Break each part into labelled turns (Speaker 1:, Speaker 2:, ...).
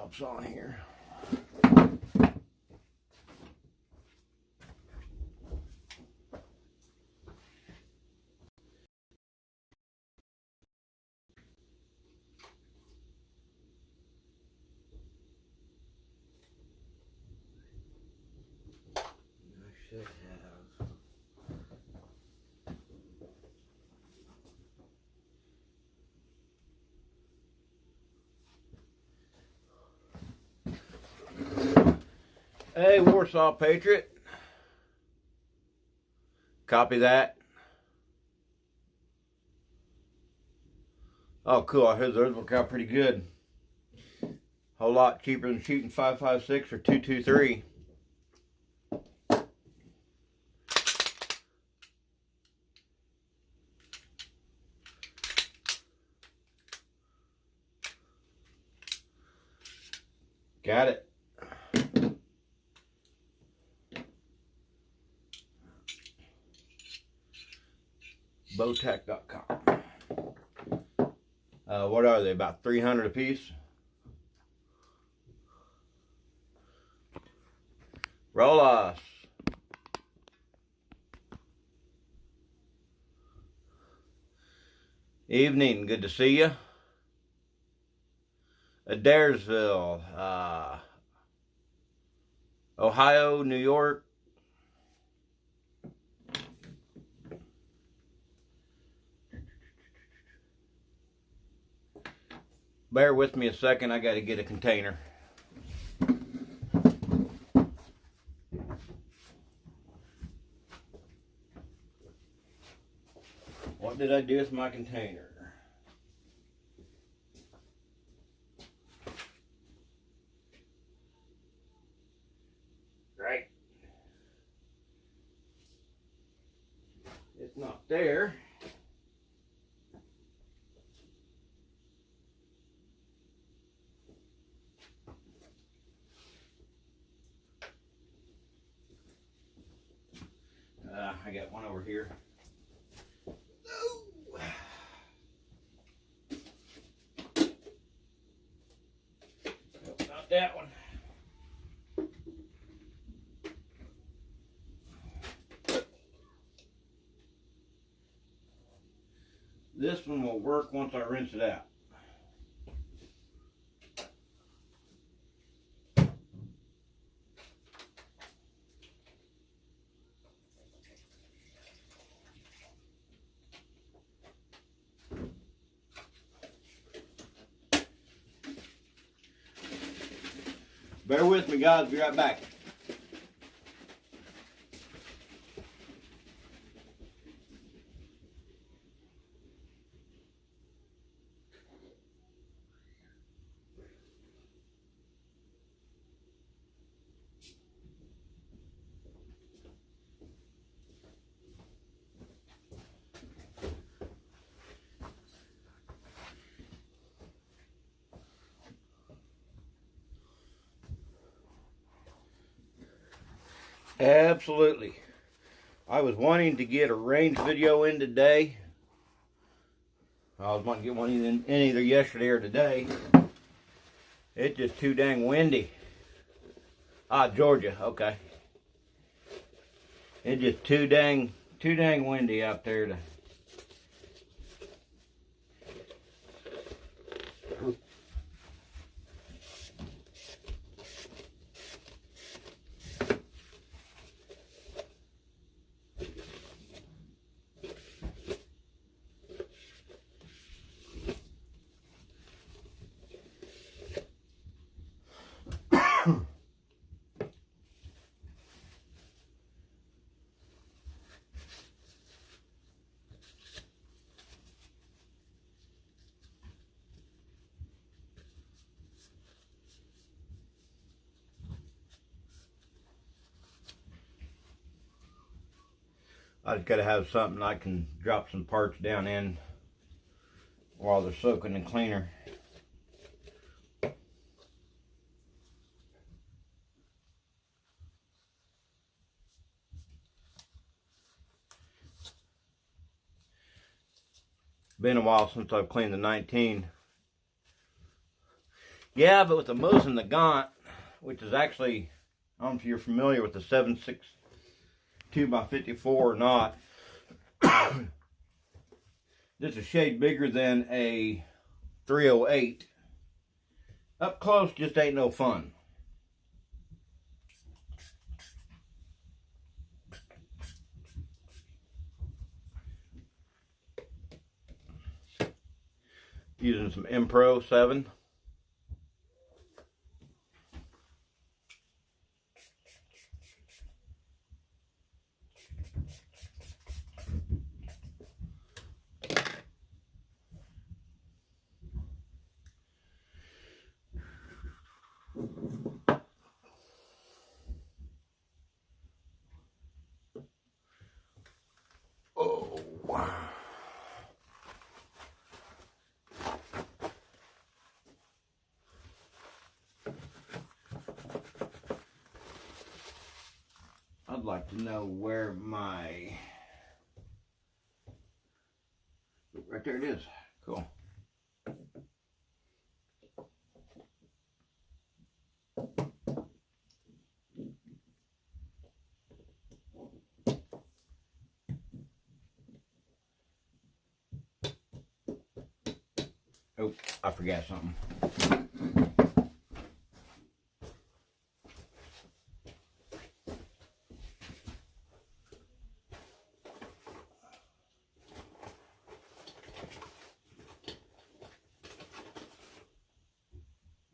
Speaker 1: stops on here. I should have. Hey, Warsaw Patriot. Copy that. Oh, cool. I heard those work out pretty good. Whole lot cheaper than shooting 5.56 or 2.23. Got it. Bowtech.com. What are they? About 300 a piece. Roll us. Evening. Good to see you. Adairsville, Ohio, New York. Bear with me a second, I gotta get a container. What did I do with my container? Right. It's not there. I got one over here. Oh. Nope, not that one. This one will work once I rinse it out. Bear with me, guys. Be right back. Absolutely. I was wanting to get a range video in today. I was wanting to get one in either yesterday or today. It's just too dang windy. Georgia, okay. It's just too dang windy out there to. I just gotta have something I can drop some parts down in while they're soaking in cleaner. Been a while since I've cleaned the 19. Yeah, but with the Mosin Nagant, which is actually, I don't know if you're familiar with the 7.62x54 or not. This is a shade bigger than a 308. Up close just ain't no fun. Using some M-Pro 7. Oh, wow. I'd like to know where my... Right there it is. Cool. Oh, I forgot something.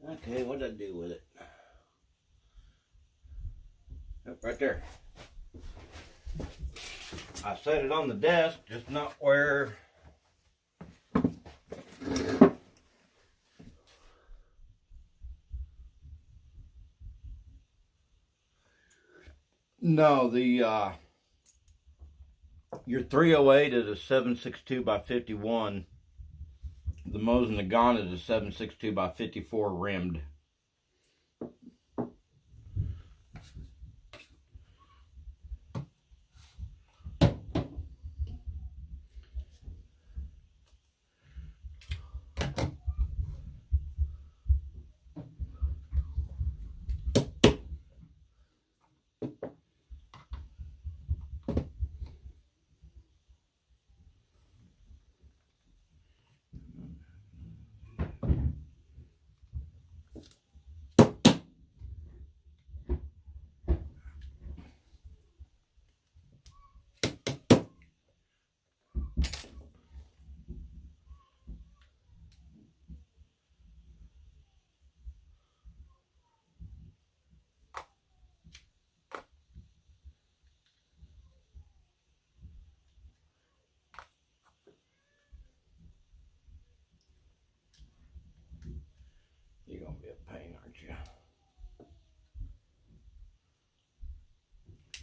Speaker 1: Okay, what did I do with it? Oh, right there. I set it on the desk, just not where... No, your 308 is a 7.62x51. The Mosin Nagant is a 7.62x54 rimmed. You're gonna be a pain, aren't you?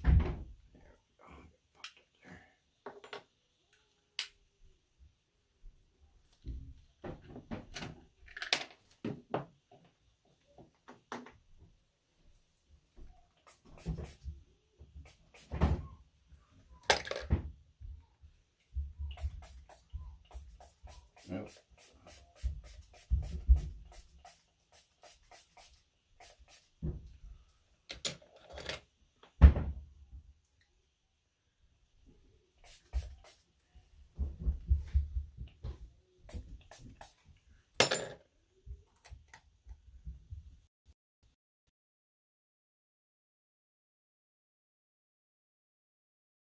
Speaker 1: There we go. Popped up there. Nope.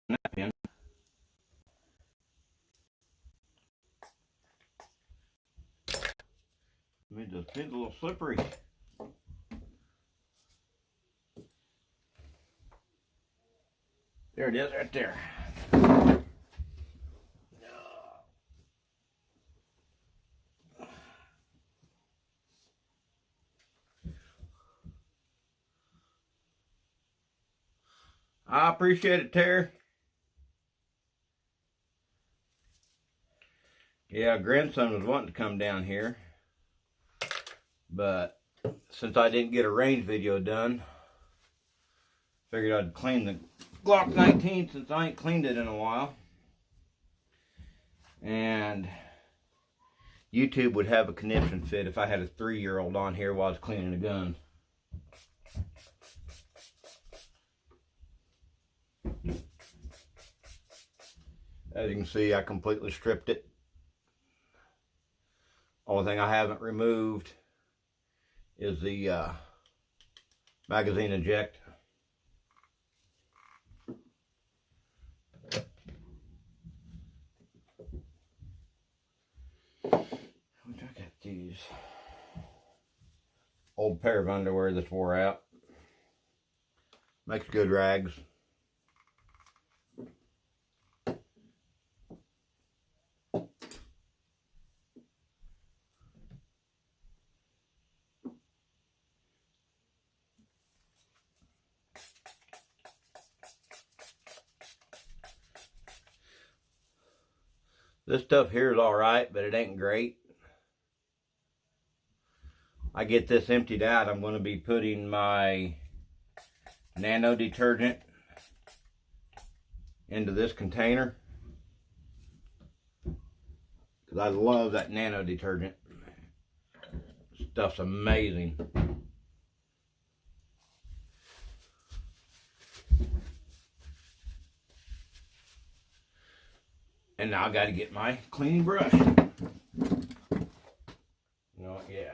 Speaker 1: Napkin. Made this pin a little slippery. There it is, right there. I appreciate it, Terry. Yeah, grandson was wanting to come down here, but since I didn't get a range video done, figured I'd clean the Glock 19 since I ain't cleaned it in a while. And YouTube would have a conniption fit if I had a 3-year-old on here while I was cleaning a gun. As you can see, I completely stripped it. Only thing I haven't removed is the magazine eject. Which I got these old pair of underwear that's wore out. Makes good rags. This stuff here is alright, but it ain't great. I get this emptied out, I'm going to be putting my nano detergent into this container. Because I love that nano detergent. Stuff's amazing. And now I got to get my cleaning brush. You know what? Yeah.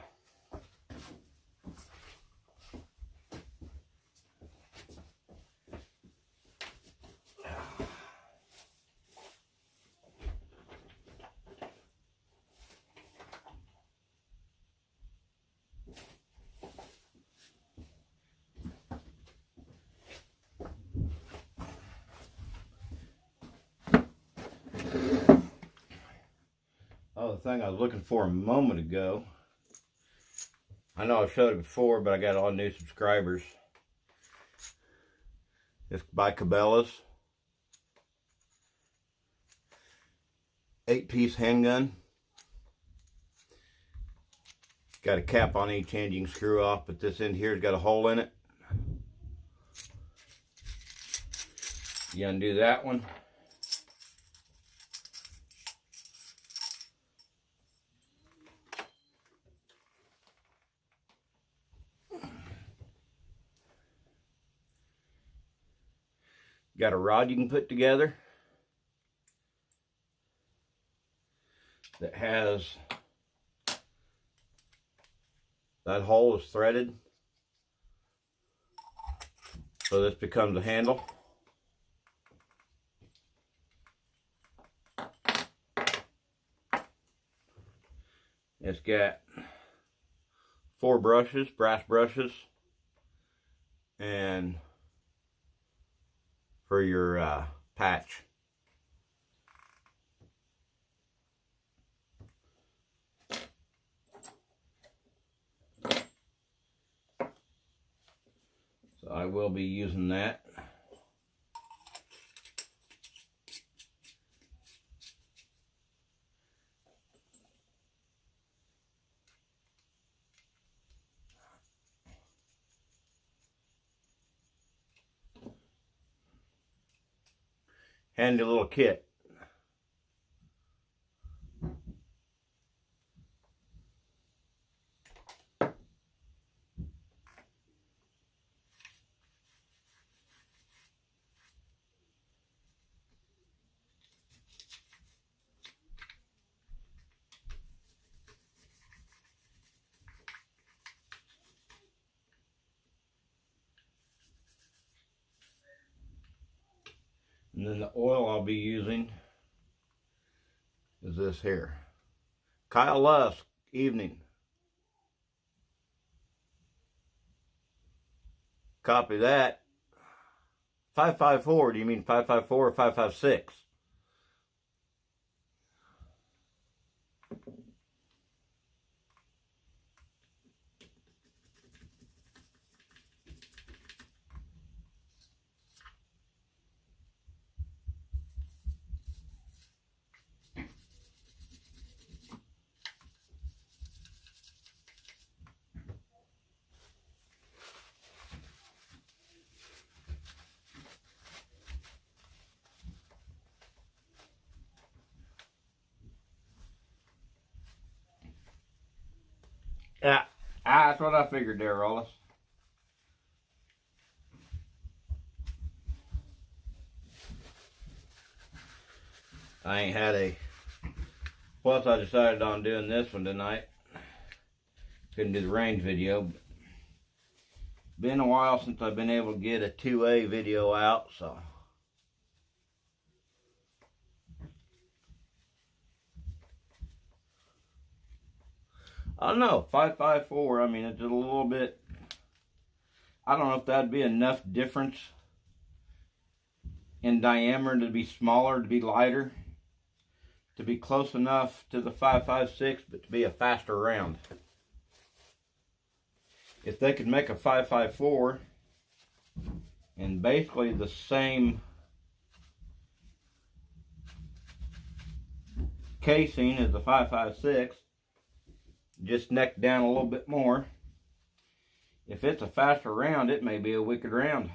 Speaker 1: Oh, the thing I was looking for a moment ago. I know I've showed it before, but I got all new subscribers. It's by Cabela's. 8-piece handgun. Got a cap on each end you can screw off, but this end here's got a hole in it. You undo that one. Got a rod you can put together that has, that hole is threaded, so this becomes a handle. It's got 4 brushes, brass brushes, and for your patch. So I will be using that. Handy little kit. And then the oil I'll be using is this here. Kyle Lusk, evening. Copy that. 554, do you mean 554 or 556? That's what I figured there, Rollis. I ain't had a... Plus, I decided on doing this one tonight. Couldn't do the range video. Been a while since I've been able to get a 2A video out, so... I don't know, 5.54, I mean, it's a little bit... I don't know if that'd be enough difference in diameter to be smaller, to be lighter, to be close enough to the 5.56, but to be a faster round. If they could make a 5.54 and basically the same casing as the 5.56, just neck down a little bit more. If it's a faster round, it may be a wicked round.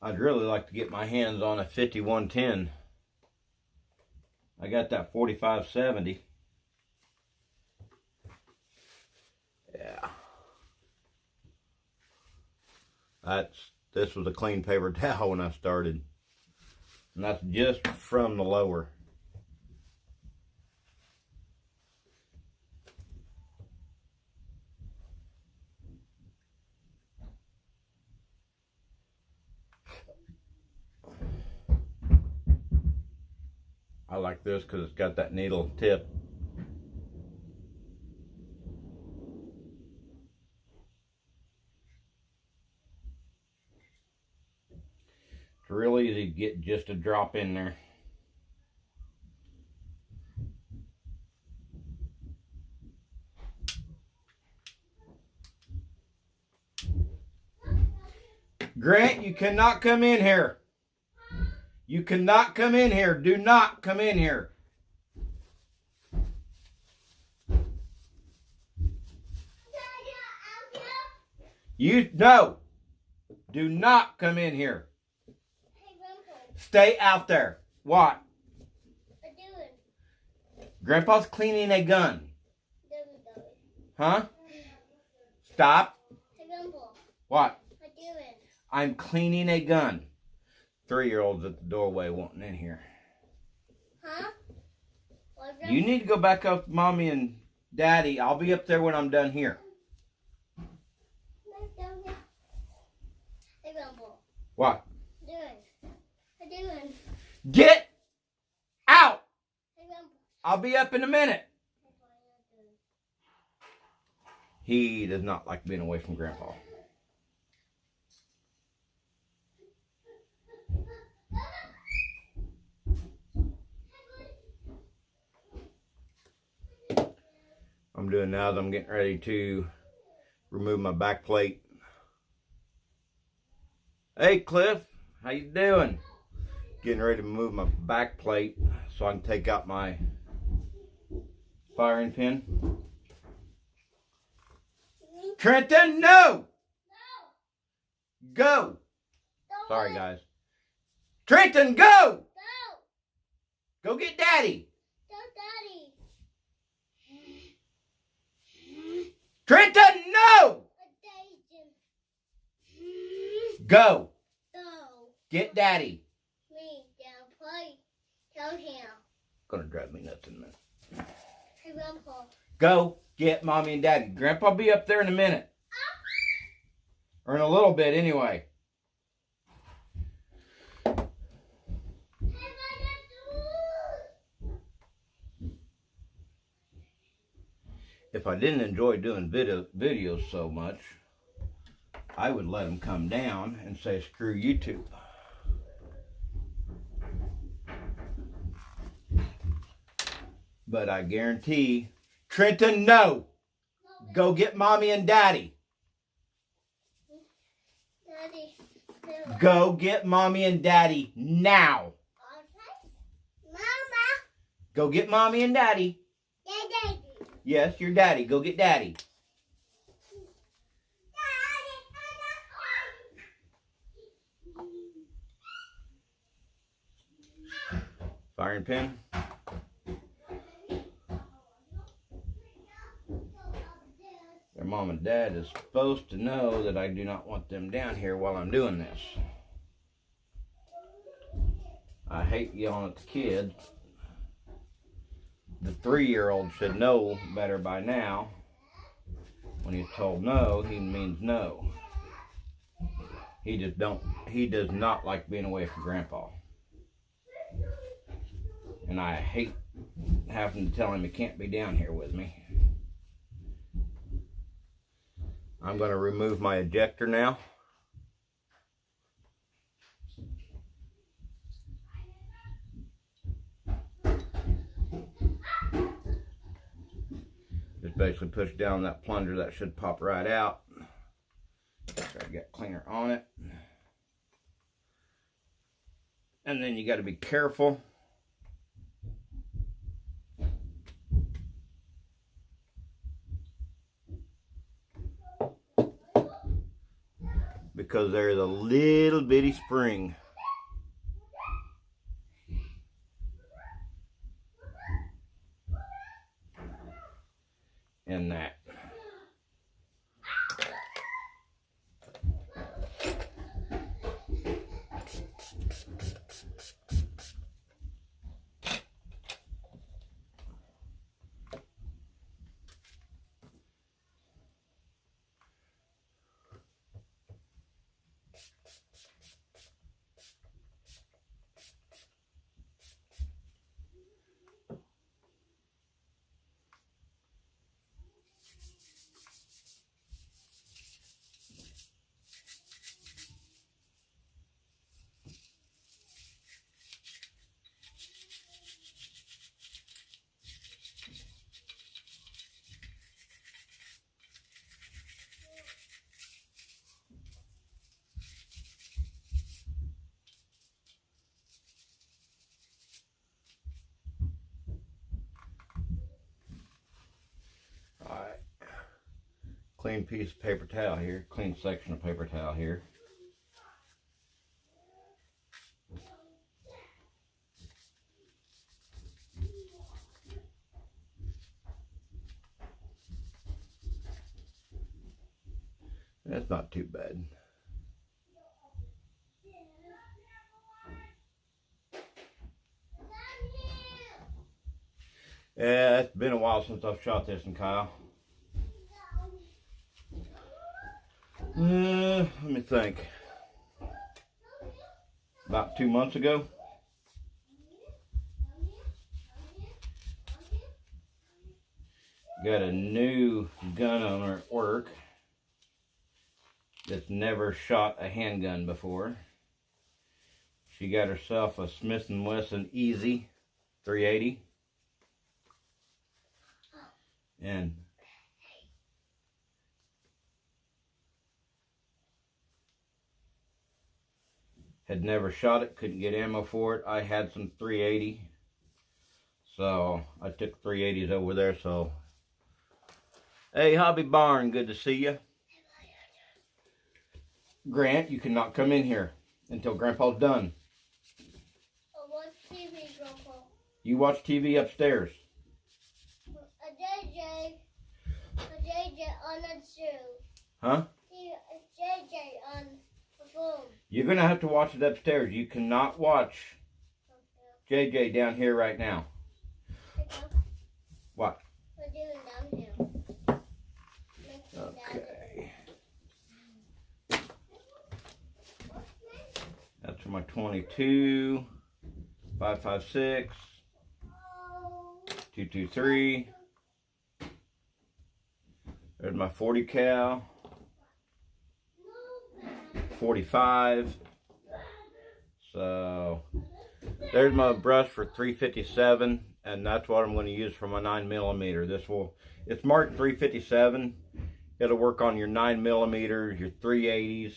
Speaker 1: I'd really like to get my hands on a 5110. I got that 4570. Yeah. This was a clean paper towel when I started. And that's just from the lower. I like this because it's got that needle tip. It's real easy to get just a drop in there. Grant, you cannot come in here. You cannot come in here. Do not come in here. No. Do not come in here. Stay out there. What? Grandpa's cleaning a gun. Huh? Stop. What? I'm cleaning a gun. 3-year-olds at the doorway wanting in here. Huh? You need to go back up with Mommy and Daddy. I'll be up there when I'm done here. What? Get out! I'll be up in a minute. He does not like being away from Grandpa. I'm doing now that I'm getting ready to remove my back plate. Hey Cliff, how you doing? Getting ready to move my back plate so I can take out my firing pin. Trenton, no! Go! Sorry guys. Trenton, go! Go get Daddy! Trenton, no! Go. Get Daddy. Me, down, play. Tell him. Gonna drive me nuts in a minute. Hey, Grandpa. Go get Mommy and Daddy. Grandpa'll be up there in a minute. Or in a little bit, anyway. If I didn't enjoy doing videos so much, I would let them come down and say, screw YouTube. But I guarantee, Trenton, no! Go get Mommy and Daddy. Daddy. Go get Mommy and Daddy now. Mama. Go get Mommy and Daddy. Daddy. Yes, your Daddy. Go get Daddy. firing pin. Their mom and dad is supposed to know that I do not want them down here while I'm doing this. I hate yelling at the kids. The 3-year-old should know better by now. When he's told no, he means no. He does not like being away from Grandpa. And I hate having to tell him he can't be down here with me. I'm going to remove my ejector now. Just basically push down that plunger, that should pop right out. Try to get cleaner on it. And then you got to be careful. Because there's a little bitty spring. In that. Clean piece of paper towel here, clean section of paper towel here. That's not too bad. Yeah, it's been a while since I've shot this one, Kyle. Let me think. About 2 months ago. Got a new gun owner at work that's never shot a handgun before. She got herself a Smith & Wesson Easy 380. And had never shot it, couldn't get ammo for it. I had some 380, so I took 380s over there. So, hey, Hobby Barn, good to see you. Grant, you cannot come in here until Grandpa's done.
Speaker 2: I watch TV, Grandpa.
Speaker 1: You watch TV upstairs.
Speaker 2: A JJ on the shoe.
Speaker 1: Huh?
Speaker 2: A JJ on the phone.
Speaker 1: You're going to have to watch it upstairs. You cannot watch JJ down here right now. What?
Speaker 2: We're doing downhill.
Speaker 1: Okay. That's for my 22, 5.56, 223. There's my 40 cal, 45. So there's my brush for 357, and that's what I'm going to use for my 9mm. It's marked 357. It'll work on your 9mm, your 380s.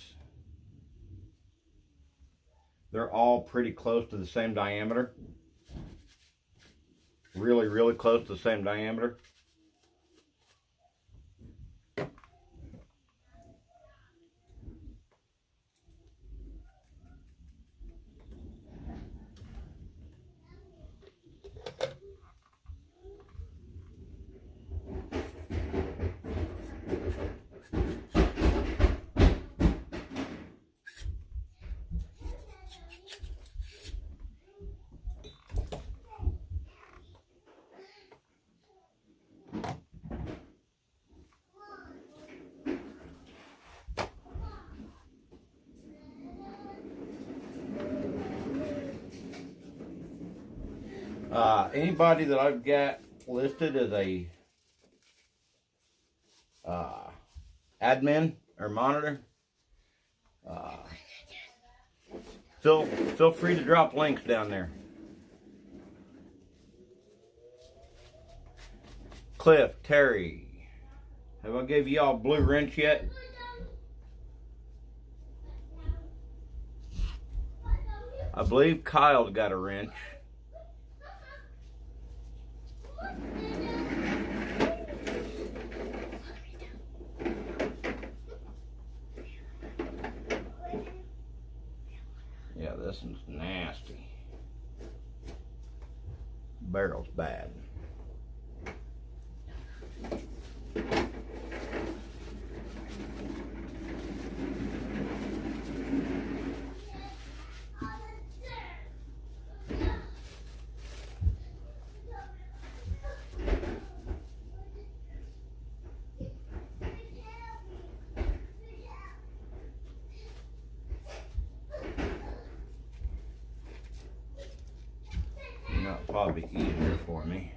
Speaker 1: They're all pretty close to the same diameter. Really, really close to the same diameter. Anybody that I've got listed as a admin or monitor, feel free to drop links down there. Cliff, Terry, have I gave y'all blue wrench yet? I believe Kyle's got a wrench. Yeah, this one's nasty. Barrel's bad. That'll probably be easier for me.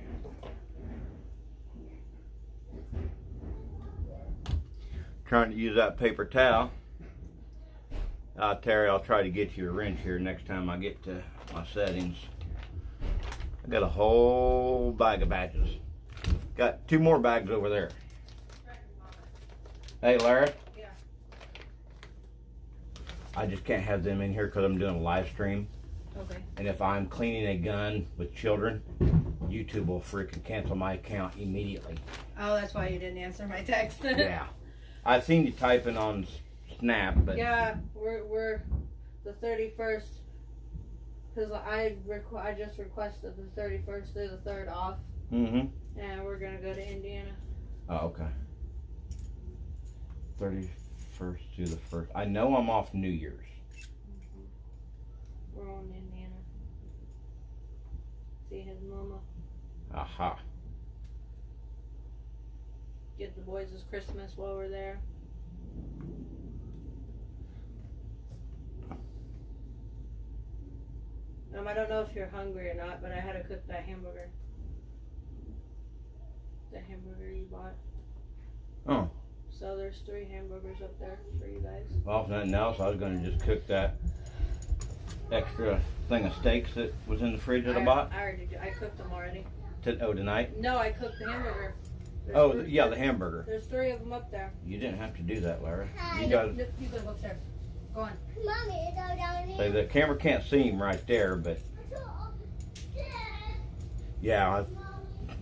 Speaker 1: Trying to use that paper towel. Terry, I'll try to get you a wrench here next time I get to my settings. I got a whole bag of badges. Got 2 more bags over there. Hey, Lara.
Speaker 3: Yeah.
Speaker 1: I just can't have them in here because I'm doing a live stream.
Speaker 3: Okay.
Speaker 1: And if I'm cleaning a gun with children, YouTube will freaking cancel my account immediately.
Speaker 3: Oh, that's why you didn't answer my text.
Speaker 1: Yeah. I seen you typing on Snap, but
Speaker 3: yeah, we're the 31st because I just requested the 31st through the 3rd off.
Speaker 1: Mm-hmm.
Speaker 3: And we're gonna go to Indiana.
Speaker 1: Oh, okay. 31st through the 1st. I know I'm off New Year's.
Speaker 3: We're on to Indiana. See his mama.
Speaker 1: Aha.
Speaker 3: Get the boys his Christmas while we're there. I don't know if you're hungry or not, but I had to cook that hamburger. The hamburger you bought.
Speaker 1: Oh.
Speaker 3: So there's 3 hamburgers up there for you guys.
Speaker 1: Well, if nothing else, I was going to just cook that extra thing of steaks that was in the fridge that I bought.
Speaker 3: I already did. I cooked them already.
Speaker 1: Tonight?
Speaker 3: No, I cooked the hamburger.
Speaker 1: Yeah, the hamburger.
Speaker 3: There's 3 of them up there.
Speaker 1: You didn't have to do that, Lara. You
Speaker 3: No,
Speaker 1: got.
Speaker 3: you go upstairs. Go on.
Speaker 2: Mommy, it's all down here.
Speaker 1: Say the camera can't see him right there, but yeah,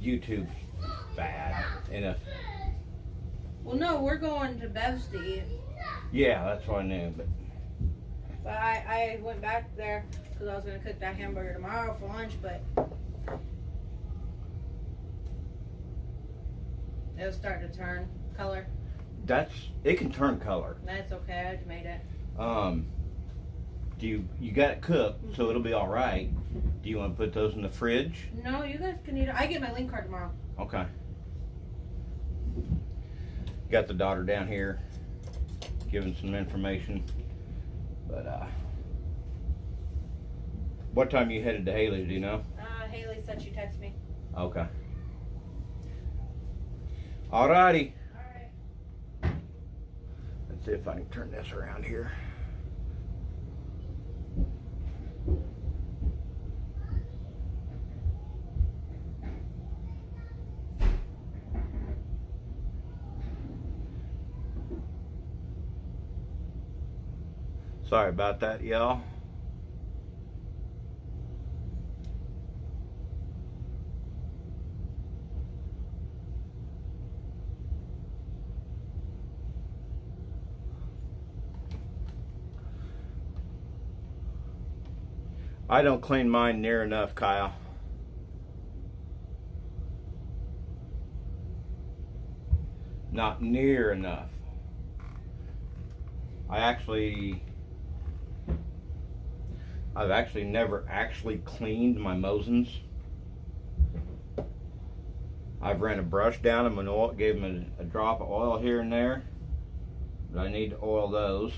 Speaker 1: YouTube's bad. And if
Speaker 3: Well, no, we're going to Bev's to eat.
Speaker 1: yeah, that's what I knew.
Speaker 3: But I went back there because I was going to cook that hamburger tomorrow for lunch, but it was starting to turn color.
Speaker 1: It can turn color.
Speaker 3: That's okay. I just made it.
Speaker 1: Do you got it cooked, so it'll be all right. Do you want to put those in the fridge?
Speaker 3: No, you guys can eat it. I get my link card tomorrow.
Speaker 1: Okay. Got the daughter down here giving some information. But what time you headed to Haley's, do you know?
Speaker 3: Haley said she texted me.
Speaker 1: Okay. Alrighty.
Speaker 3: Alright.
Speaker 1: Let's see if I can turn this around here. Sorry about that, y'all. I don't clean mine near enough, Kyle. Not near enough. I've actually never actually cleaned my Mosins. I've ran a brush down them and oil, gave them a drop of oil here and there, but I need to oil those.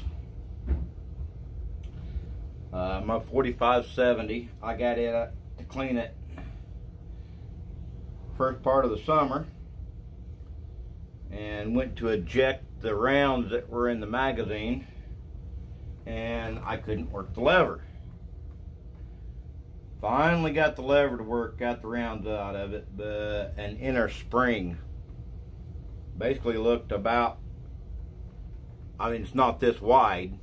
Speaker 1: My 4570, I got it to clean it first part of the summer and went to eject the rounds that were in the magazine, and I couldn't work the lever. Finally got the lever to work, got the rounds out of it, but an inner spring basically looked about, I mean, it's not this wide,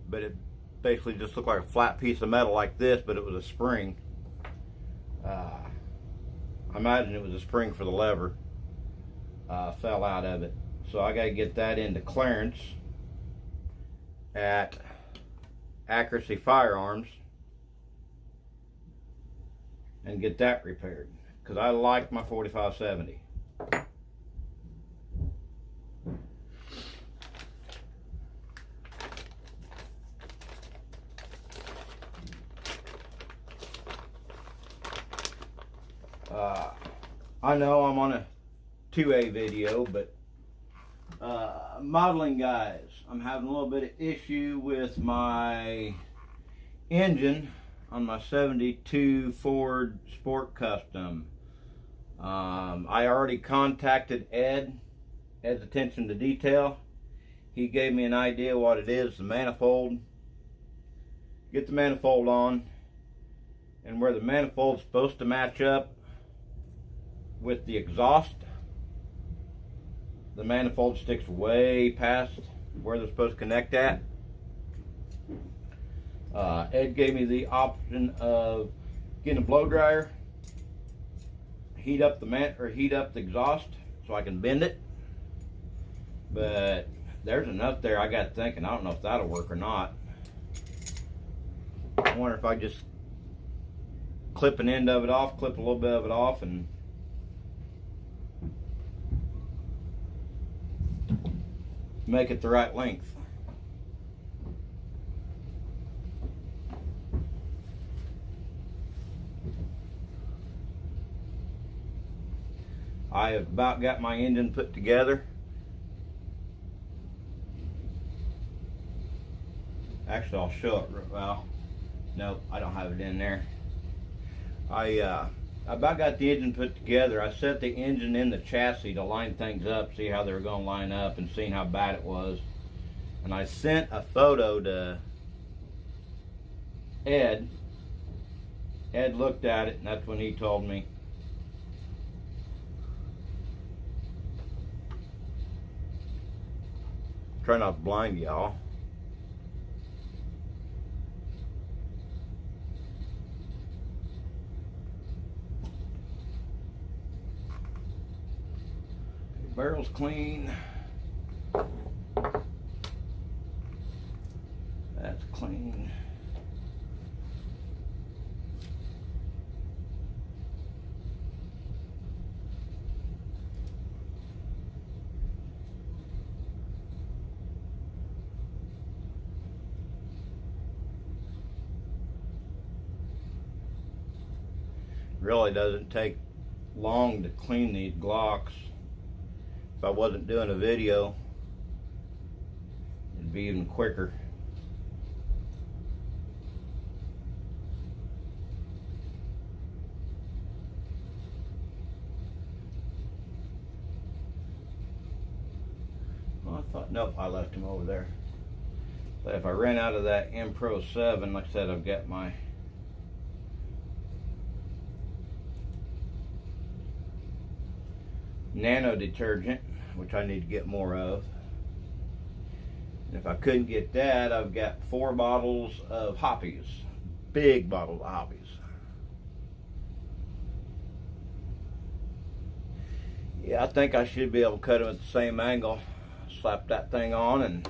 Speaker 1: but it basically just looked like a flat piece of metal like this, but it was a spring. I imagine it was a spring for the lever. Fell out of it. So I got to get that into clearance at Accuracy Firearms and get that repaired, because I like my 4570. I know I'm on a 2A video, but modeling guys, I'm having a little bit of issue with my engine on my 72 Ford Sport Custom. I already contacted Ed's attention to detail. He gave me an idea what it is, the manifold. Get the manifold on, and where the manifold's supposed to match up with the exhaust, the manifold sticks way past where they're supposed to connect at. Ed gave me the option of getting a blow dryer, heat up the exhaust so I can bend it. But there's enough there, I got thinking, I don't know if that'll work or not. I wonder if I just clip an end of it off, clip a little bit of it off, and make it the right length. I have about got my engine put together. Actually, I'll show it. Well, no, I don't have it in there. I about got the engine put together. I set the engine in the chassis to line things up, see how they were going to line up, and seeing how bad it was. And I sent a photo to Ed. Ed looked at it, and that's when he told me. Try not to blind y'all. Barrel's clean. That's clean. Really doesn't take long to clean these Glocks. If I wasn't doing a video, it'd be even quicker. Well, I thought, nope, I left him over there. So if I ran out of that M Pro 7, like I said, I've got my nano detergent, which I need to get more of. And if I couldn't get that, I've got 4 bottles of Hoppies, big bottles of Hoppies. Yeah, I think I should be able to cut them at the same angle. Slap that thing on and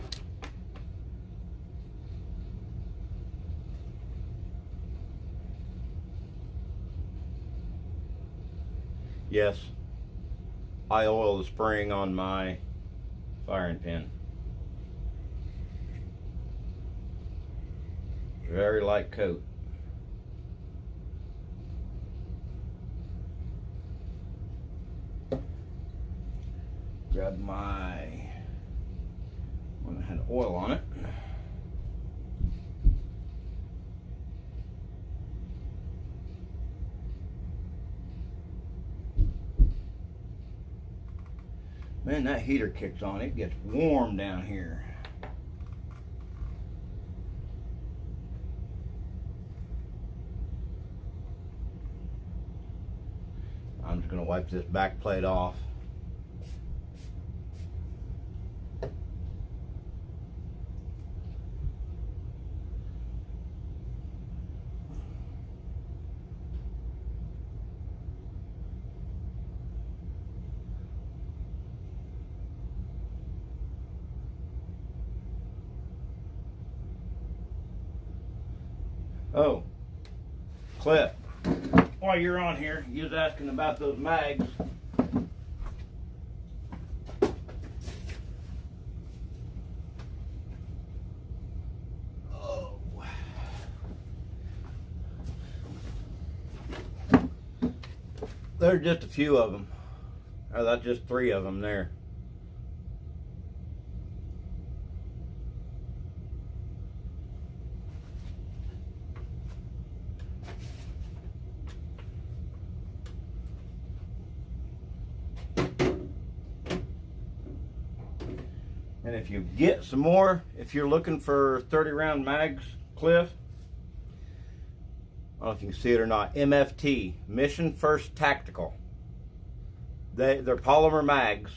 Speaker 1: yes, I oil the spring on my firing pin. Very light coat. Grab my one that had oil on it. Man, that heater kicks on. It gets warm down here. I'm just going to wipe this back plate off. Oh, Cliff, while you're on here, you was asking about those mags. Oh. There's just a few of them. Oh, that's just 3 of them there. And if you get some more, if you're looking for 30 round mags, Cliff, I don't know if you can see it or not, MFT, Mission First Tactical. They're polymer mags,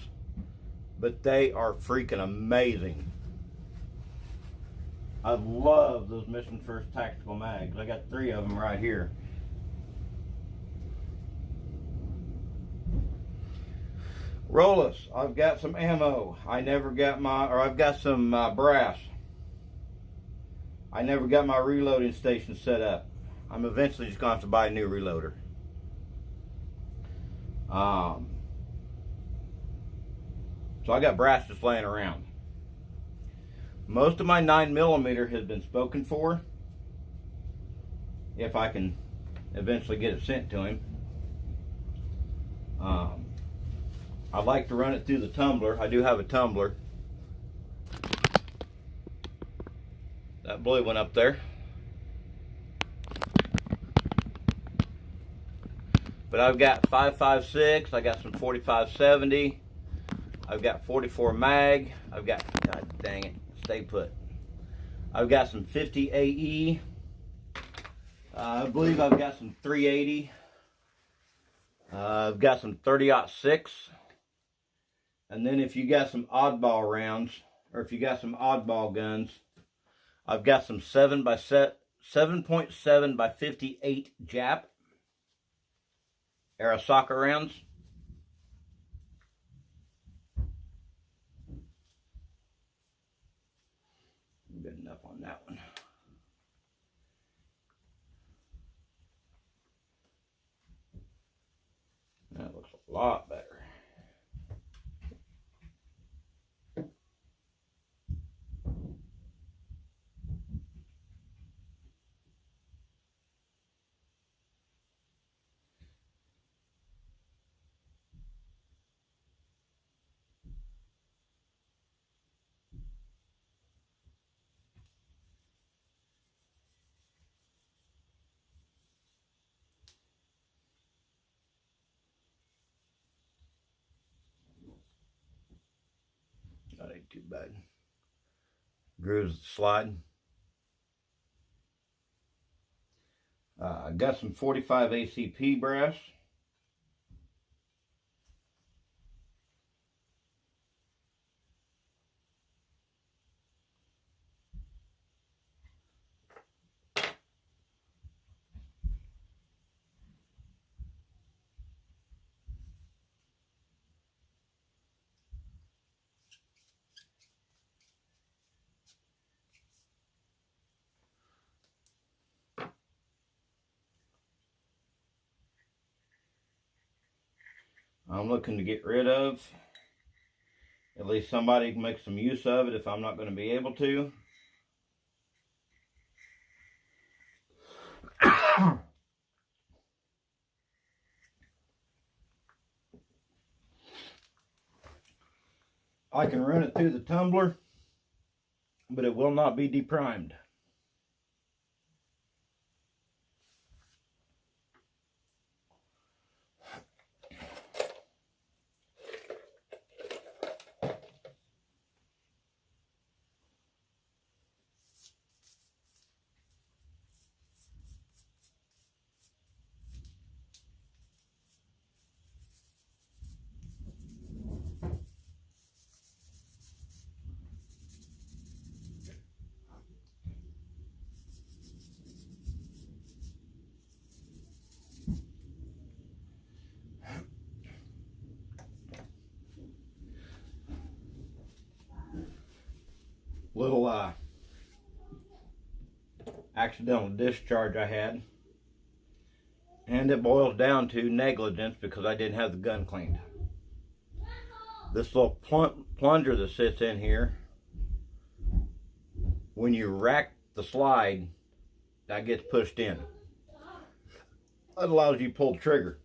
Speaker 1: but they are freaking amazing. I love those Mission First Tactical mags. I got 3 of them right here. Rollus, I've got some ammo. I've got some brass. I never got my reloading station set up. I'm eventually just going to have to buy a new reloader. So I got brass just laying around. Most of my 9mm has been spoken for. If I can eventually get it sent to him. I like to run it through the tumbler. I do have a tumbler. That blue one up there. But I've got 5.56, I got some 45-70, I've got 44 mag, I've got, god dang it, stay put. I've got some 50 AE, I believe I've got some 380, I've got some 30-06, and then if you got some oddball rounds, or if you got some oddball guns, I've got some 7.7 by 58 Jap Arasaka rounds. Good enough on that one. That looks a lot better. That ain't too bad. Grooves slide. I got some 45 ACP brass. I'm looking to get rid of. At least somebody can make some use of it if I'm not going to be able to. I can run it through the tumbler, but it will not be deprimed. accidental discharge I had. And it boils down to negligence because I didn't have the gun cleaned. This little plunger that sits in here, when you rack the slide, that gets pushed in. That allows you to pull the trigger.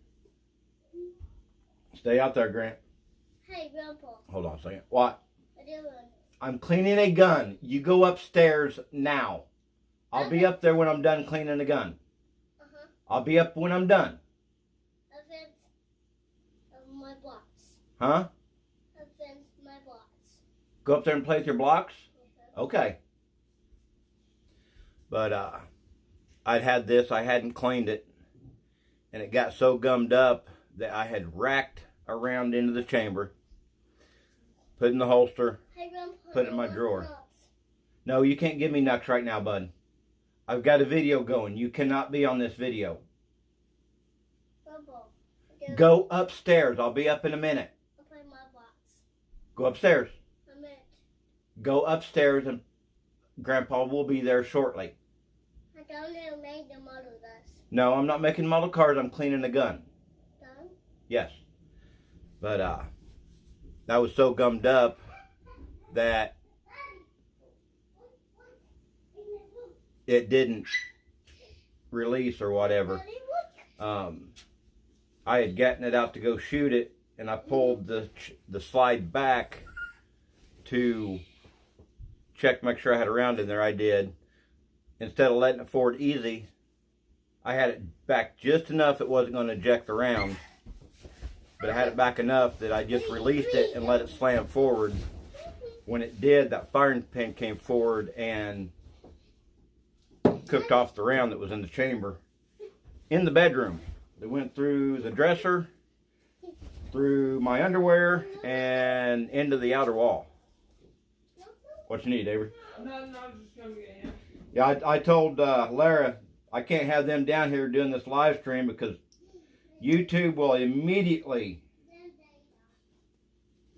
Speaker 1: Stay out there, Grant.
Speaker 2: Hey, Grandpa.
Speaker 1: Hold on a second. What?
Speaker 2: What are you doing?
Speaker 1: I'm cleaning a gun. You go upstairs now. I'll be up there when I'm done cleaning the gun. I'll be up when I'm done.
Speaker 2: I fenced my blocks.
Speaker 1: Huh?
Speaker 2: I fenced my blocks.
Speaker 1: Go up there and play with your blocks? Okay. But I'd had this. I hadn't cleaned it. And it got so gummed up that I had racked around into the chamber. Put it in the holster.
Speaker 2: Hey, Grandpa.
Speaker 1: Put it in my
Speaker 2: I want
Speaker 1: drawer.
Speaker 2: nuts.
Speaker 1: No, you can't give me nuts right now, bud. I've got a video going. You cannot be on this video.
Speaker 2: Grandpa.
Speaker 1: Go upstairs. I'll be up in a minute.
Speaker 2: I'll play my blocks.
Speaker 1: Go upstairs.
Speaker 2: A minute.
Speaker 1: Go upstairs and Grandpa will be there shortly.
Speaker 2: I don't even make the model this.
Speaker 1: No, I'm not making model cars. I'm cleaning the gun.
Speaker 2: Done?
Speaker 1: Yes. But that was so gummed up that it didn't release or whatever. I had gotten it out to go shoot it, and I pulled the slide back to check, make sure I had a round in there. I did. Instead of letting it forward easy, I had it back just enough it wasn't going to eject the round. But I had it back enough that I just released it and let it slam forward. When it did, that firing pin came forward and cooked off the round that was in the chamber. In the bedroom. It went through the dresser, through my underwear, and into the outer wall. What you need, Avery?
Speaker 3: No, just gonna get him.
Speaker 1: Yeah, I told Lara I can't have them down here doing this live stream because YouTube will immediately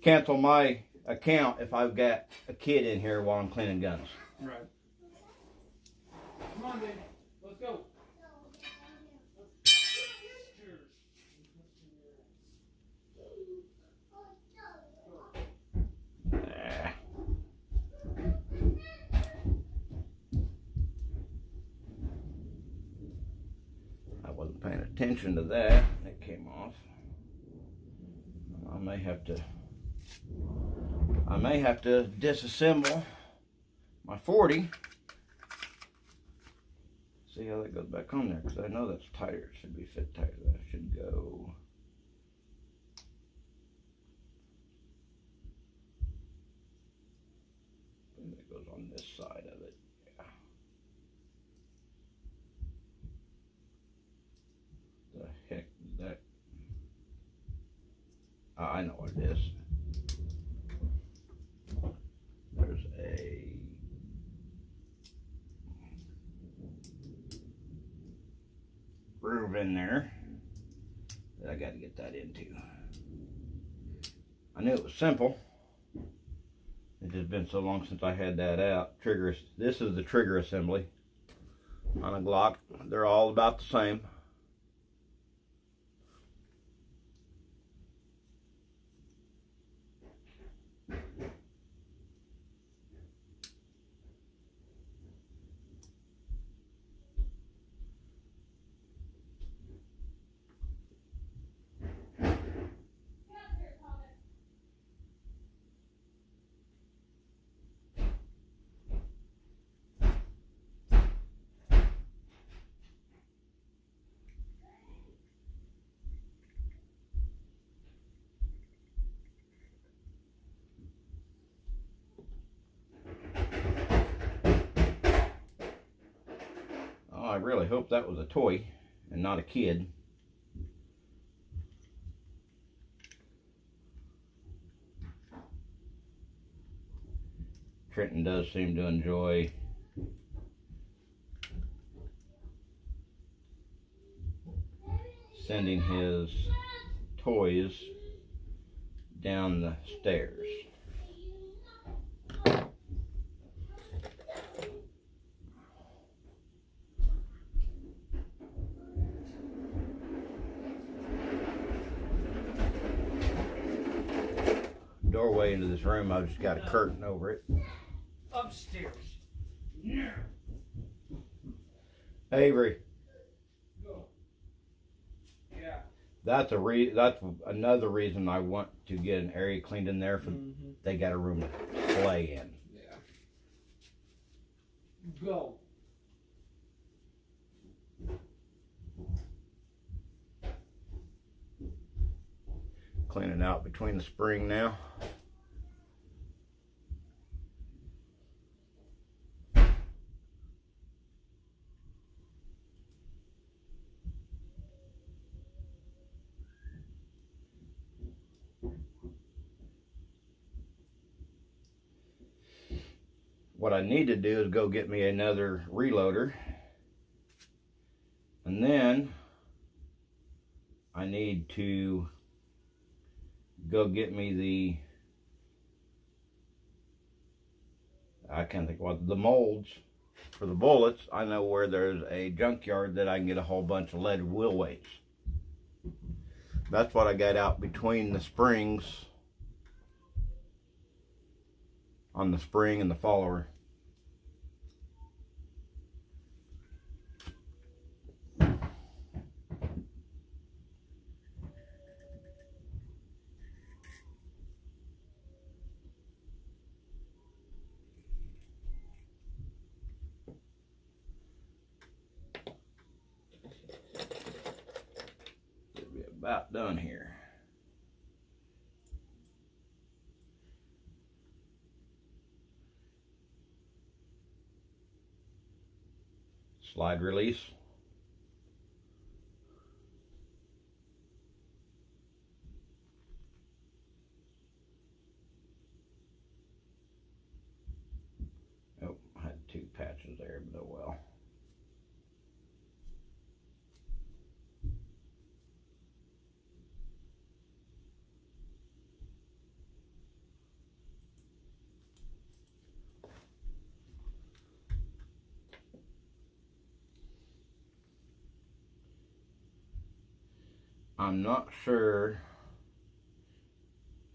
Speaker 1: cancel my account if I've got a kid in here while I'm cleaning guns.
Speaker 3: Right. Come on, baby. Let's go.
Speaker 1: I wasn't paying attention to that. It came off. I may have to disassemble my 40. See how that goes back on there, because I know that's tighter. It should be fit tighter. That should go. I think that goes on this side of it. Yeah. The heck is that? I know what it is. There's a groove in there that I got to get that into. I knew it was simple. It has been so long since I had that out. This is the trigger assembly on a Glock. They're all about the same. I really hope that was a toy and not a kid. Trenton does seem to enjoy sending his toys down the stairs. doorway into this room. I've just got a curtain over it.
Speaker 4: Upstairs. Yeah.
Speaker 1: Avery,
Speaker 4: Go. Yeah.
Speaker 1: that's another reason I want to get an area cleaned in there for they got a room to play in.
Speaker 4: Yeah. Go.
Speaker 1: Cleaning out between the spring now. What I need to do is go get me another reloader, and then I need to go get me I can't think what the molds for the bullets. I know where there's a junkyard that I can get a whole bunch of leaded wheel weights. That's what I got out between the springs on the spring and the follower. Should be about done here. Slide release. Oh, I had two patches there, but oh well. I'm not sure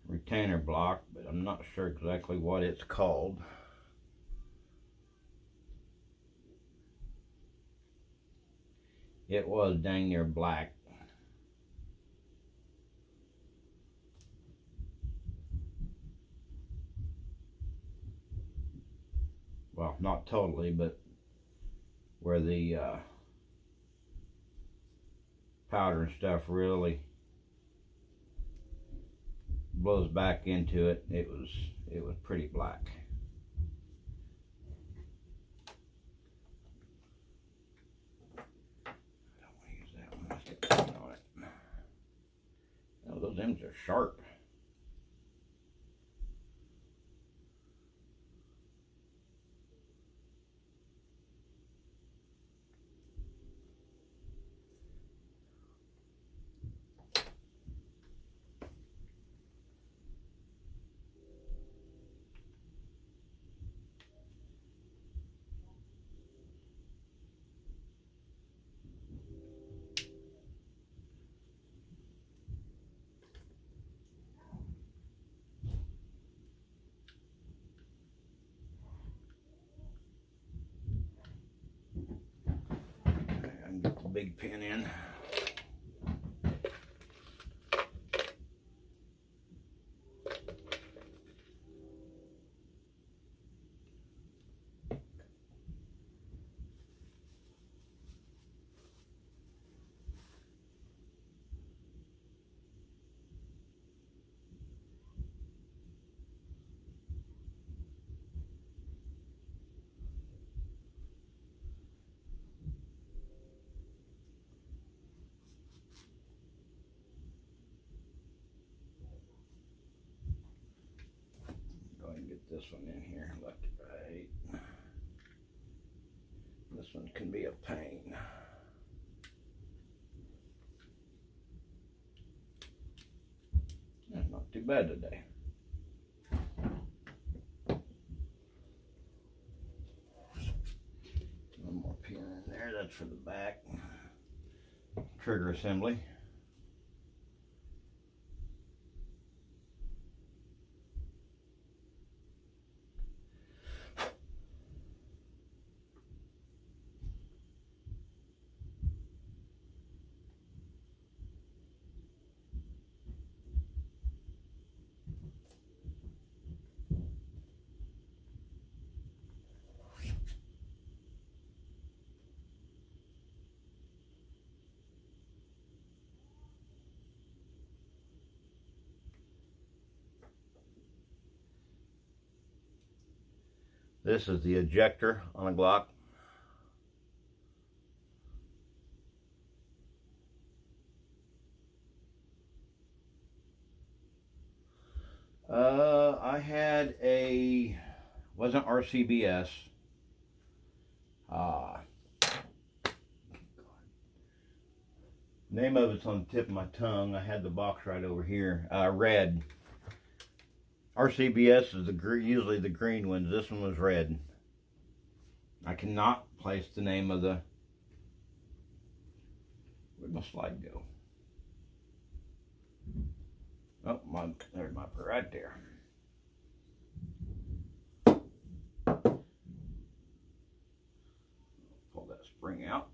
Speaker 1: retainer block, but I'm not sure exactly what it's called. It was dang near black. Well, not totally, but where the powder and stuff really blows back into it. It was pretty black. I don't want to use that one. Let's get that one on it. Oh, those ends are sharp. I can get the big pin in. Go ahead and get this one in here, left to right. This one can be a pain. That's not too bad today. One more pin in there, that's for the back. Trigger assembly. This is the ejector on a Glock. I had a, wasn't RCBS. Name of it's on the tip of my tongue. I had the box right over here. Red. RCBS is usually the green ones. This one was red. I cannot place the name of the. Where'd my slide go? Oh, there's my right there. Pull that spring out.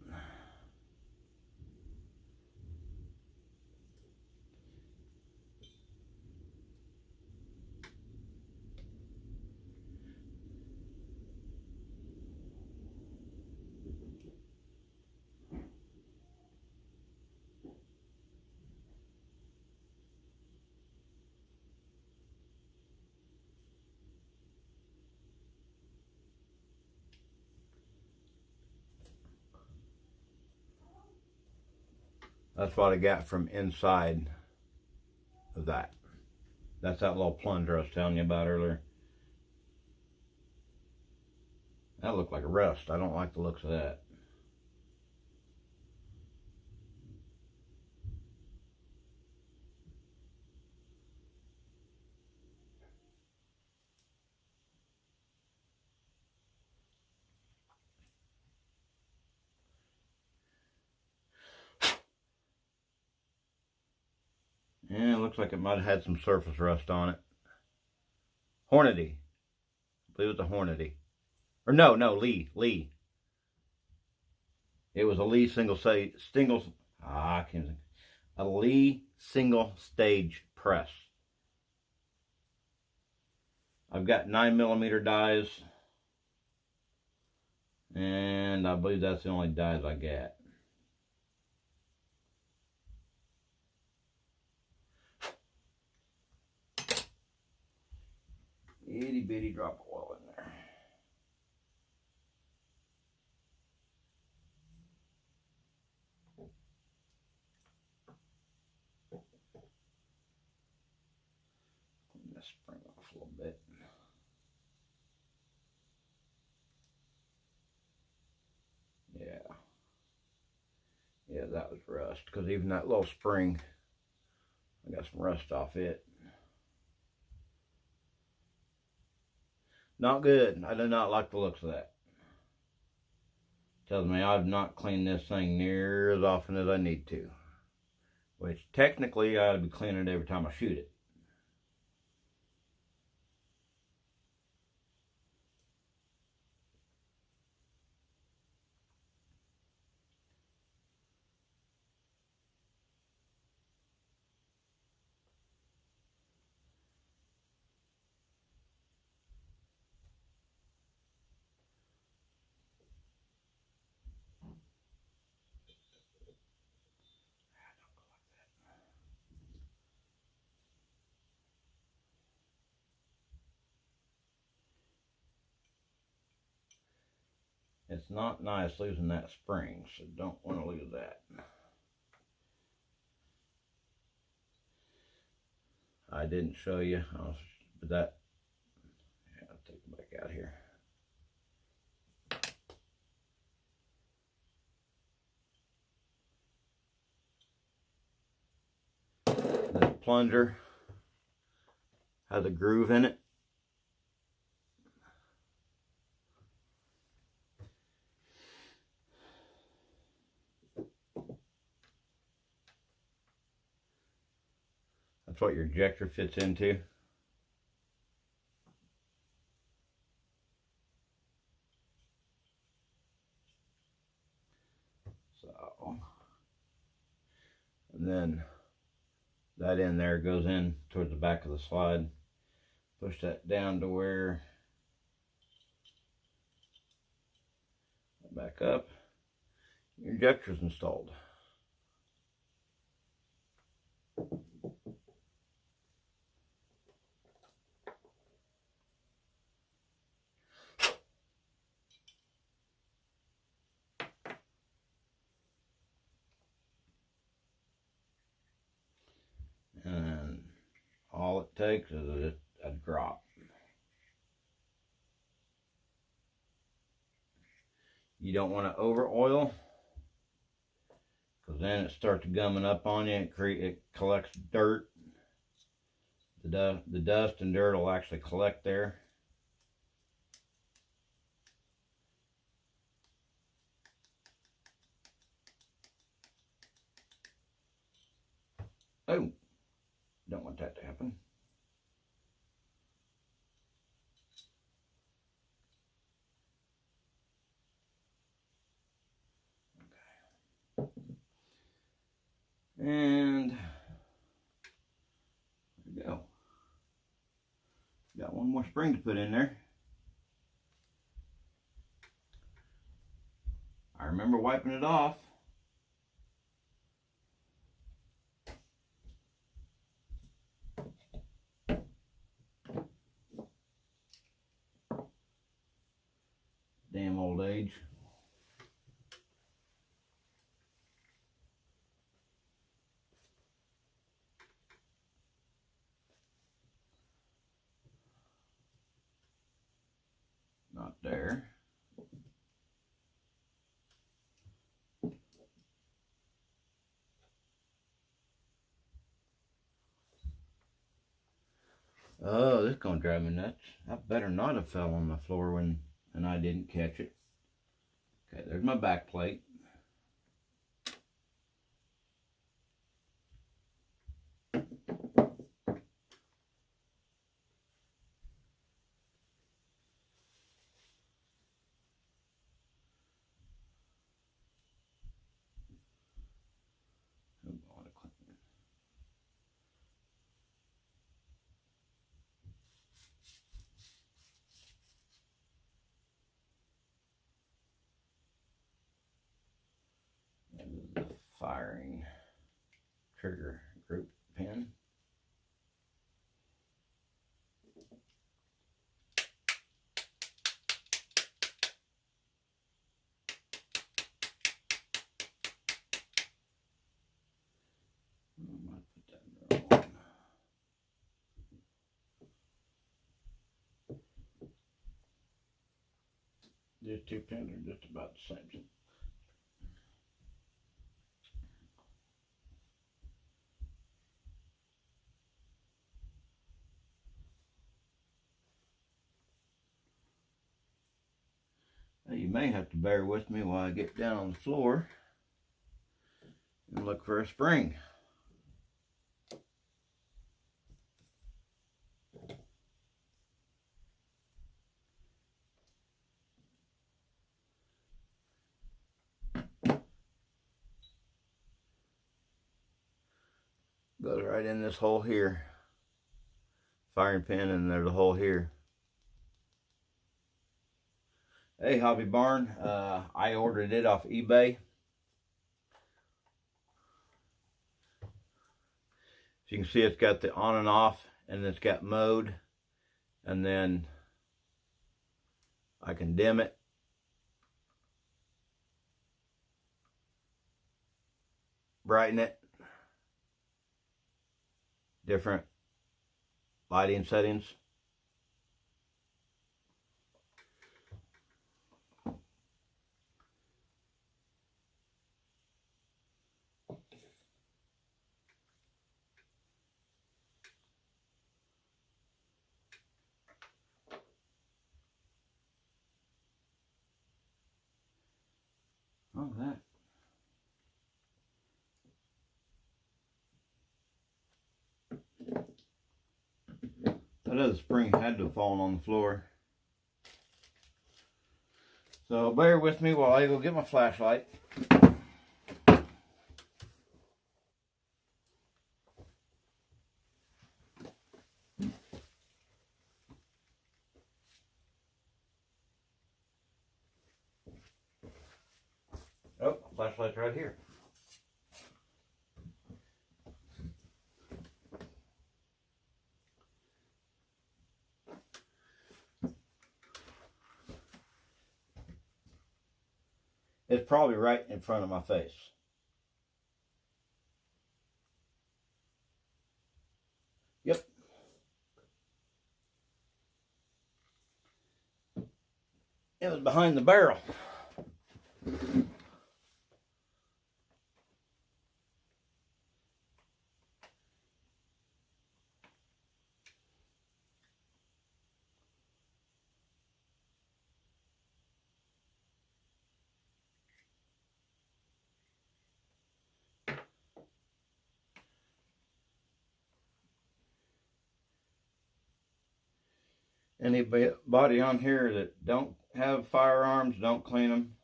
Speaker 1: That's what I got from inside of that. That's that little plunger I was telling you about earlier. That looked like a rust. I don't like the looks of that. Yeah, it looks like it might have had some surface rust on it. Hornady. I believe it was a Hornady. Or no, Lee. It was a Lee a Lee single stage press. I've got 9mm dies. And I believe that's the only dies I got. Itty bitty drop of oil in there. Clean this spring off a little bit. Yeah, that was rust. Because even that little spring, I got some rust off it. Not good. I do not like the looks of that. Tells me I've not cleaned this thing near as often as I need to. Which technically I ought to be cleaning it every time I shoot it. It's not nice losing that spring, so don't want to lose that. I didn't show you, but that, yeah, I'll take it back out here. This plunger has a groove in it. That's what your ejector fits into. So, and then that in there goes in towards the back of the slide. Push that down to where, back up, your ejector's installed. all it takes is a drop. You don't want to over oil, because then it starts gumming up on you. It collects dirt. The dust and dirt will actually collect there. Oh, don't want that to happen. Okay. And there we go. Got one more spring to put in there. I remember wiping it off. Damn old age. Not there. Oh, this is gonna drive me nuts. I better not have fell on the floor and I didn't catch it. Okay, there's my back plate. The firing trigger group pin. I might put that in the wrong one. These two pins are just about the same. You may have to bear with me while I get down on the floor and look for a spring. Goes right in this hole here. Firing pin, and there's a hole here. Hey, Hobby Barn, I ordered it off eBay. As you can see, it's got the on and off, and it's got mode, and then I can dim it. Brighten it. Different lighting settings. Oh, that. That other spring had to have fallen on the floor. So bear with me while I go get my flashlight. Oh, flashlight's right here. It's probably right in front of my face. Yep. It was behind the barrel. Anybody on here that don't have firearms, don't clean them,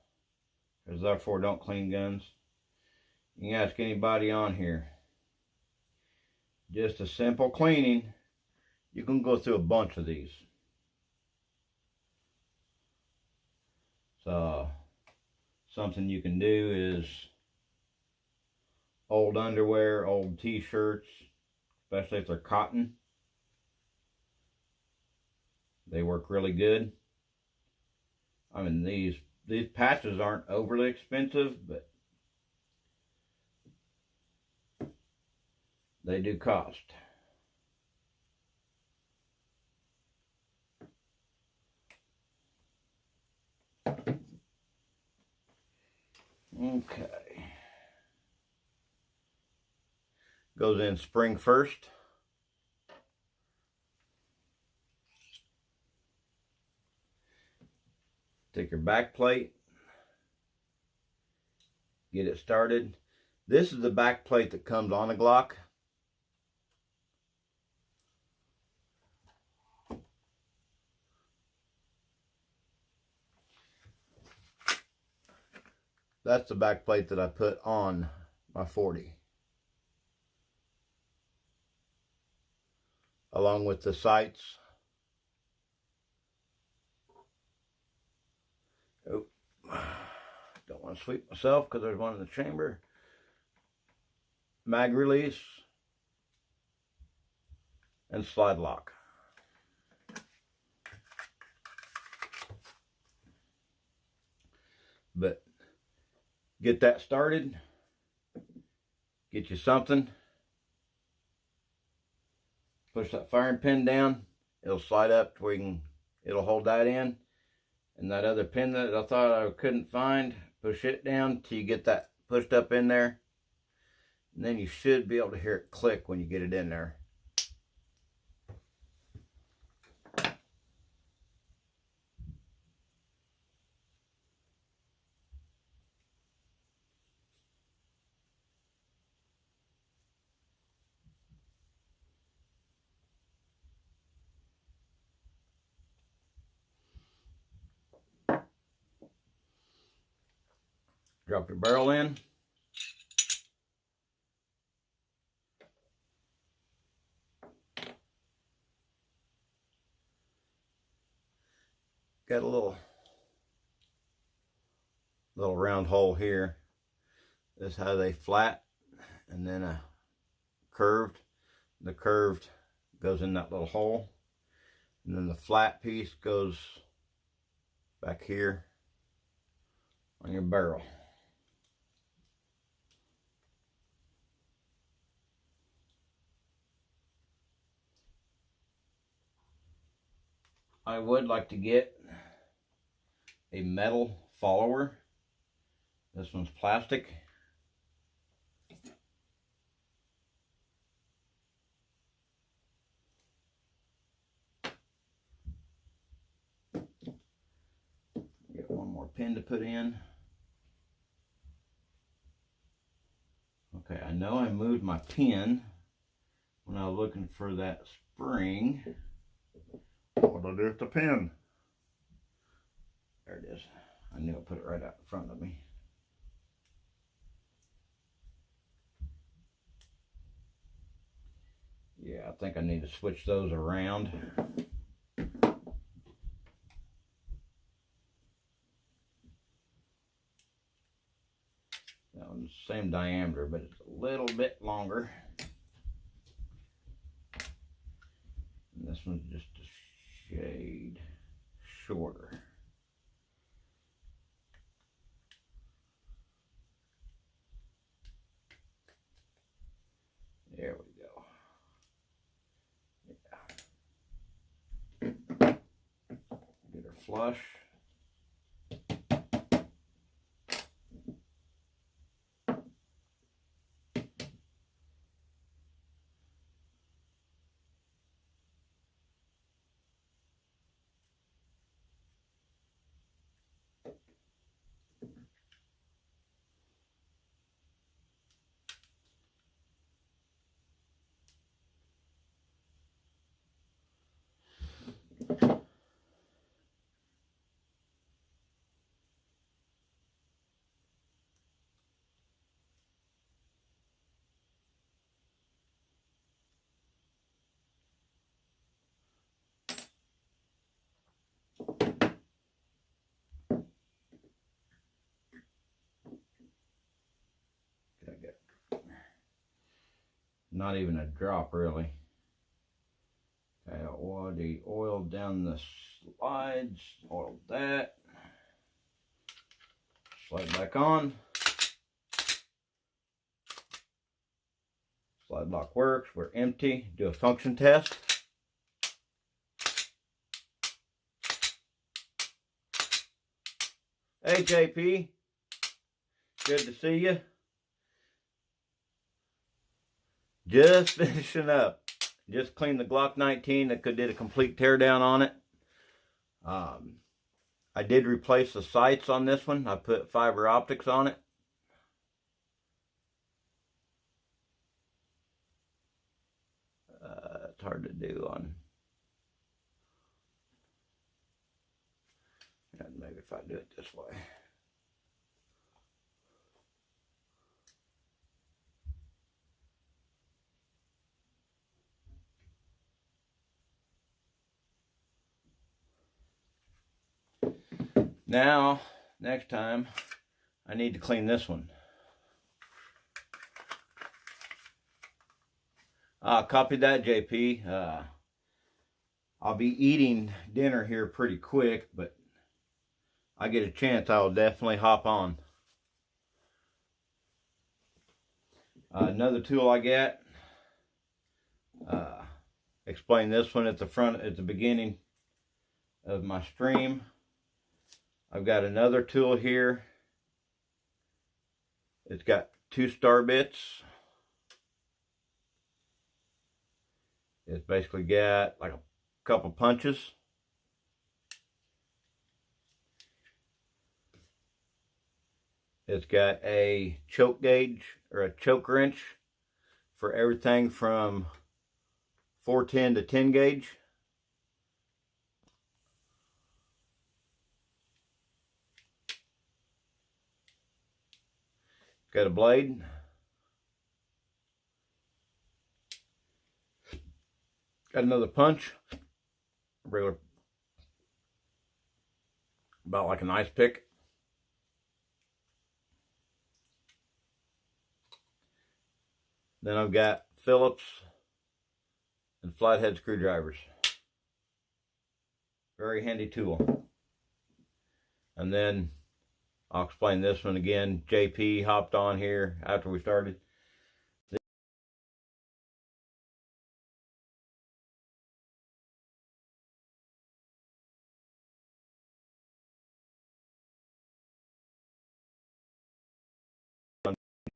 Speaker 1: because therefore don't clean guns. You can ask anybody on here. Just a simple cleaning, you can go through a bunch of these. So, something you can do is old underwear, old t-shirts, especially if they're cotton. They work really good. I mean, these patches aren't overly expensive, but they do cost. Okay. Goes in spring first. Take your back plate, get it started. This is the back plate that comes on the Glock. That's the back plate that I put on my 40. Along with the sights. Oh, don't want to sweep myself because there's one in the chamber. Mag release and slide lock. But get that started. Get you something. Push that firing pin down. It'll slide up to where you can, it'll hold that in. And that other pin that I thought I couldn't find, push it down till you get that pushed up in there. And then you should be able to hear it click when you get it in there. Drop your barrel in. Got a little round hole here. This has a flat and then a curved. The curved goes in that little hole. And then the flat piece goes back here on your barrel. I would like to get a metal follower. This one's plastic. Get one more pin to put in. Okay, I know I moved my pin when I was looking for that spring. What did I do with the pin? There it is. I knew I put it right out in front of me. Yeah, I think I need to switch those around. That one's the same diameter, but it's a little bit longer. And this one's just a shade shorter. There we go. Yeah. Get her flush. Not even a drop, really. Okay, the oil down the slides, oil that. Slide back on. Slide lock works. We're empty. Do a function test. Hey JP, good to see you. Just finishing up. Just cleaned the Glock 19. I did a complete teardown on it. I did replace the sights on this one. I put fiber optics on it. It's hard to do on. Maybe if I do it this way. Now, next time, I need to clean this one. Copy that, JP. I'll be eating dinner here pretty quick, but I get a chance, I'll definitely hop on. Another tool I got. Explain this one at the beginning of my stream. I've got another tool here. It's got 2 star bits. It's basically got like a couple punches. It's got a choke gauge or a choke wrench for everything from 410 to 10 gauge. Got a blade. Got another punch. Regular, about like an ice pick. Then I've got Phillips and flathead screwdrivers. Very handy tool. And then I'll explain this one again. JP hopped on here after we started.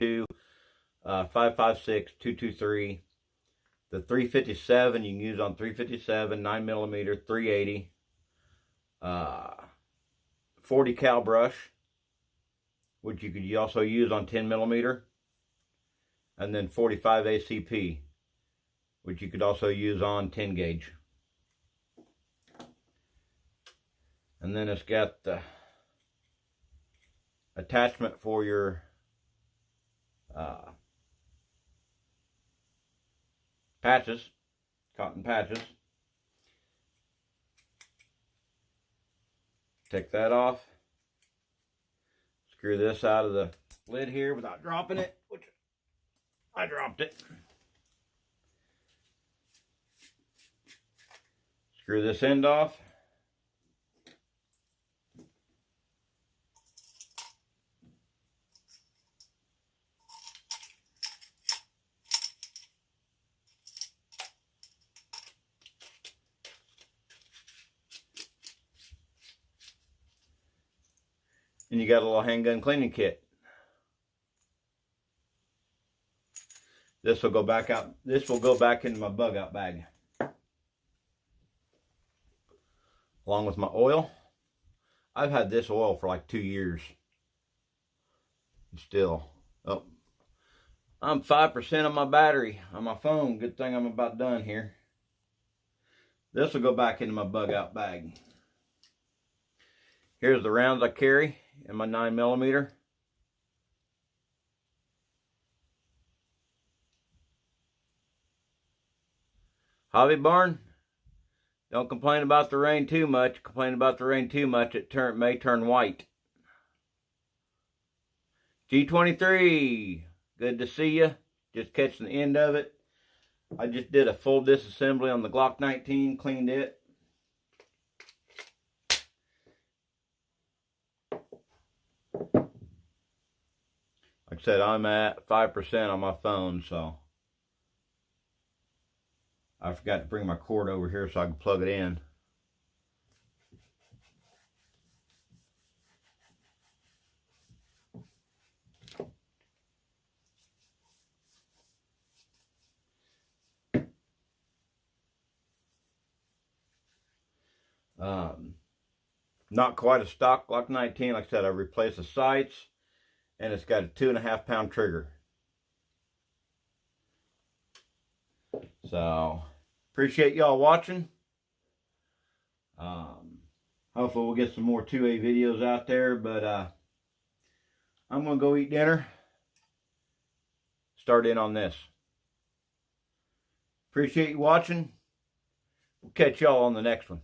Speaker 1: Two 5.56 223. The 357 you can use on 357, 9mm, 380, 40 cal brush, which you could also use on 10mm, and then 45 ACP, which you could also use on 10 gauge. And then it's got the attachment for your patches, cotton patches. Take that off. Screw this out of the lid here without dropping it, which I dropped it. Screw this end off. And you got a little handgun cleaning kit. This will go back out. This will go back into my bug out bag. Along with my oil. I've had this oil for like 2 years. Still. Oh, I'm 5% on my battery on my phone. Good thing I'm about done here. This will go back into my bug out bag. Here's the rounds I carry in my 9mm. Hobby barn, don't complain about the rain too much. Complain about the rain too much, it may turn white. G23, good to see you. Just catching the end of it. I just did a full disassembly on the Glock 19, cleaned it. Like I said, I'm at 5% on my phone, so I forgot to bring my cord over here so I can plug it in. Not quite a stock Glock 19. Like I said, I replaced the sights, and it's got a 2.5 pound trigger. So, appreciate y'all watching. Hopefully we'll get some more 2A videos out there, but I'm going to go eat dinner. Start in on this. Appreciate you watching. We'll catch y'all on the next one.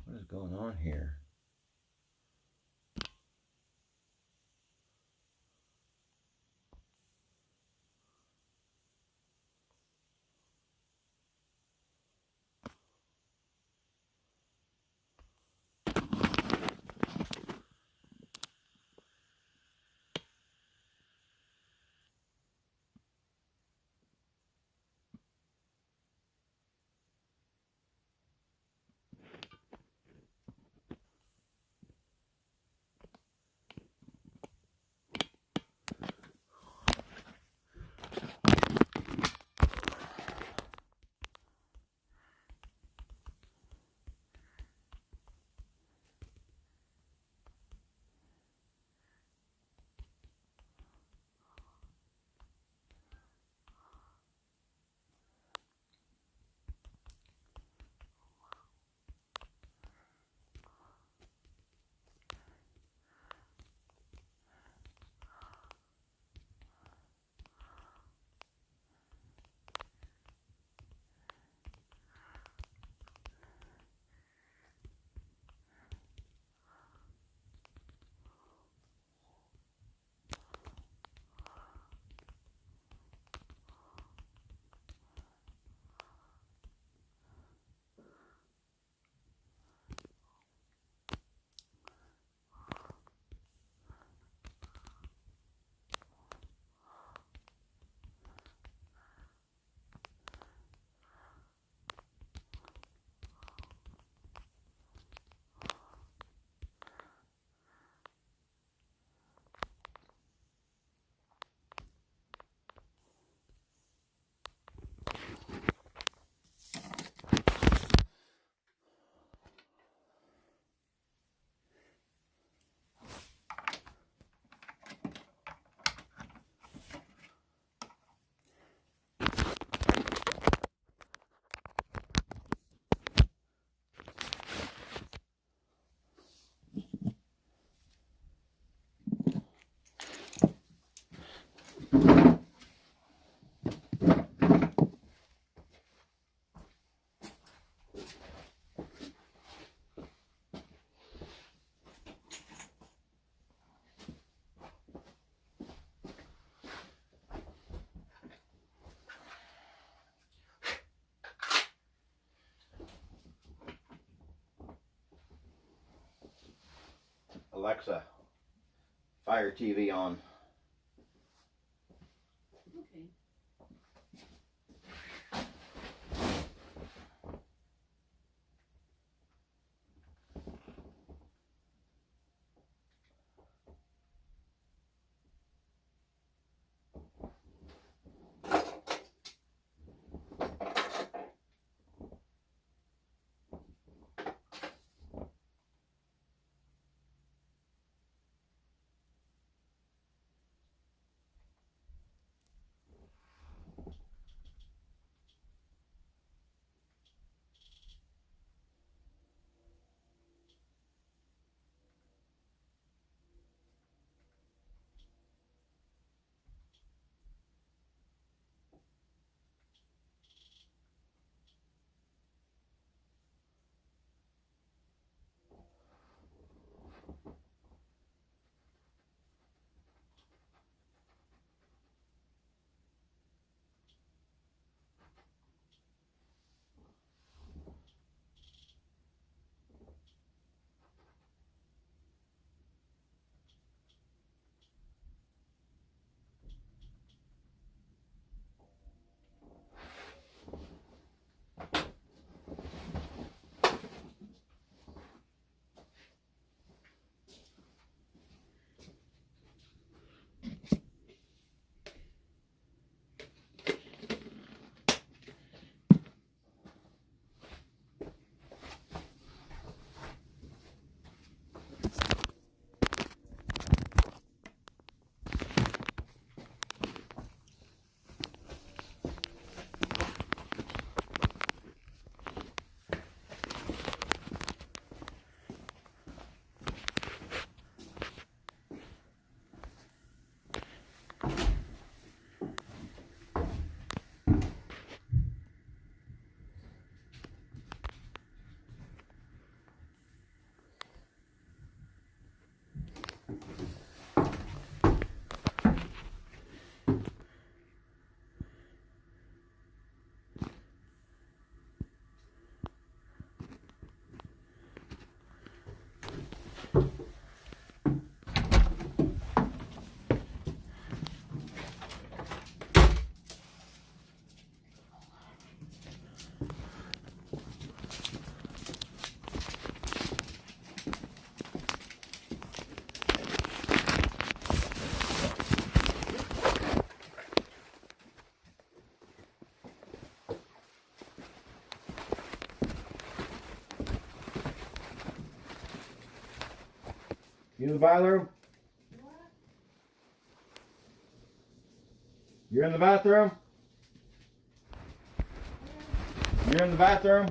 Speaker 1: What is going on here? Alexa, fire TV on.
Speaker 3: Okay.
Speaker 1: You in the bathroom? You're in the bathroom? You're in the bathroom?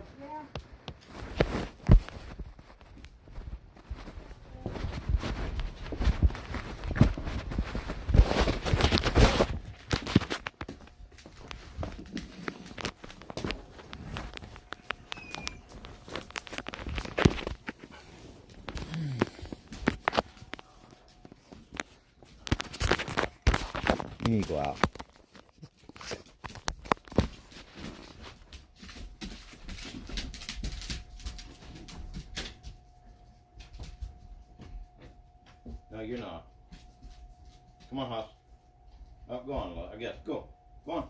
Speaker 1: You need to go out. No, you're not. Come on, Hoss. Oh, go on, I guess. Go. Go on.